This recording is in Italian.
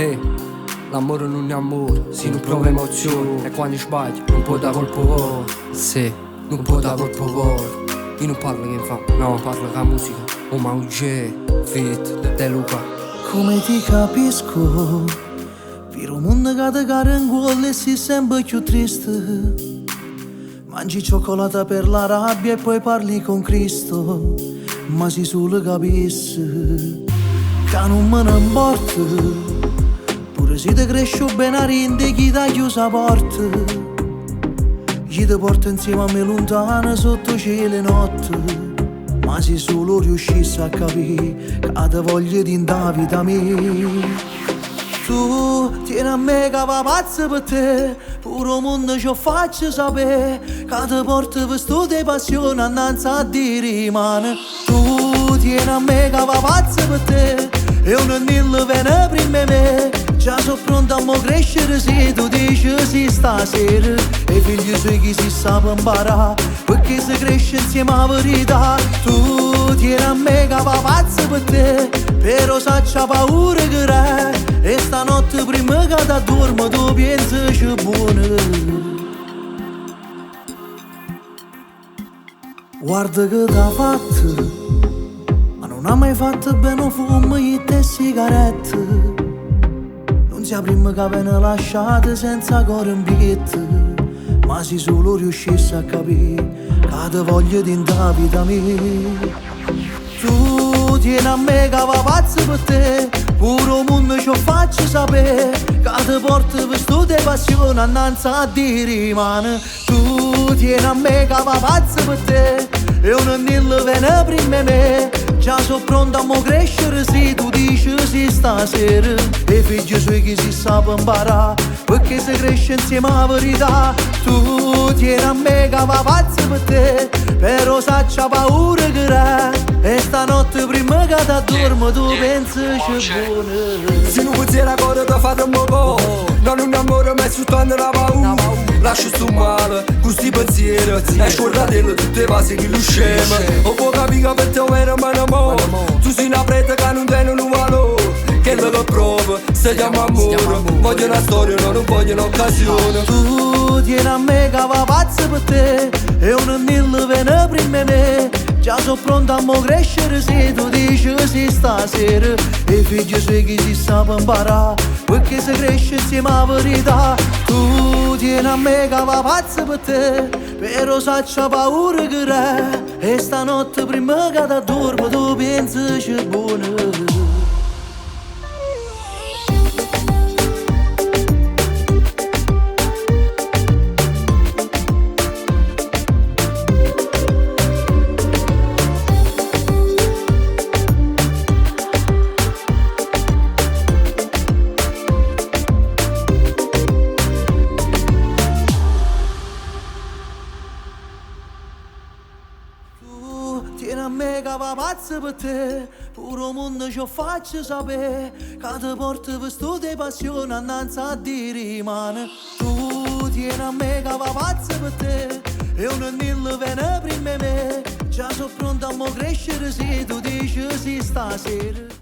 Hey, l'amore non è amore, se non prova emozione. E quando sbagli non può dare colpo coro. Sì, non può dare colpo coro. Io non parlo che fa, no, parlo con la musica. Oh ma UG, Fit, De Luca. Come ti capisco, vero mondo che ti cade in cuore e si sempre più triste. Mangi cioccolata per la rabbia e poi parli con Cristo. Ma si solo capisce che non me ne importa. Pure se ti cresce bene a rinde chi ti ha chiuso la porta. Chi ti porta insieme a me lontano sotto cielo e notte. Ma se solo riuscissi a capire che ti voglio di in vita mia. Tu tieni a me che va pazzo per te, pure il mondo ci faccio sapere che ti porto per studio e passione annanzi a dire mano. Tu tieni a me che va pazzo per te, e un anello viene prima me. Già sono pronto a mo crescere se tu dici sì stasera. E i figli suoi chi si sa per imparare, perché si cresce insieme alla verità. Tu tieni a me che va pazzo per te, però c'ha paura che re. E stanotte prima che ti dormo tu pensi c'è buono. Guarda che t'ha fatto, ma non ha mai fatto bene fumo e te sigarette. Non sia prima che viene lasciata senza cuore in biglietto. Ma se solo riuscissi a capire che ti voglio di in vita mia. Tu tieni a me che va pazzo per te, pure il mondo ci faccio sapere che ti porto per studio e passione annanzi a dire mano. Tu tieni a me che va pazzo per te, e un anello viene prima me. Già sono pronto a mo crescere se tu dici sì stasera. E i figli suoi chi si sa per imparare, perché si cresce insieme alla verità. Tu tieni a me che va pazzo per te, però c'ha paura che re. E stanotte prima che ti dormo tu pensi c'è buono. Se non pensi la cosa ti fate un po', non un amore ma è soltanto la paura. Lascia sto male, questi pensieri, e scordatelo tutte le cose che lo scema. O può capire che per te era mano amore, tu sei una preta che non tiene un valore. Che lo prova, si chiama amore, voglio una storia, non voglio un'occasione. Tu tieni a me che va pazzo per te, e un anello viene prima me. Già sono pronto a mo crescere se tu dici sì stasera. E i figli suoi chi si sa per imparare, perché si cresce insieme alla verità. Tu tieni a me che va pazzo per te, però c'ha paura che re. E stanotte prima che ti dormo tu pensi c'è buono. Tieni a me che va pazzo per te, pure il mondo ci faccio sapere che ti porto per studio e passione annanzi a dire mano. Tu tieni a me che va pazzo per te, e un anello viene prima me. Già sono pronto a mo crescere se tu dici sì stasera.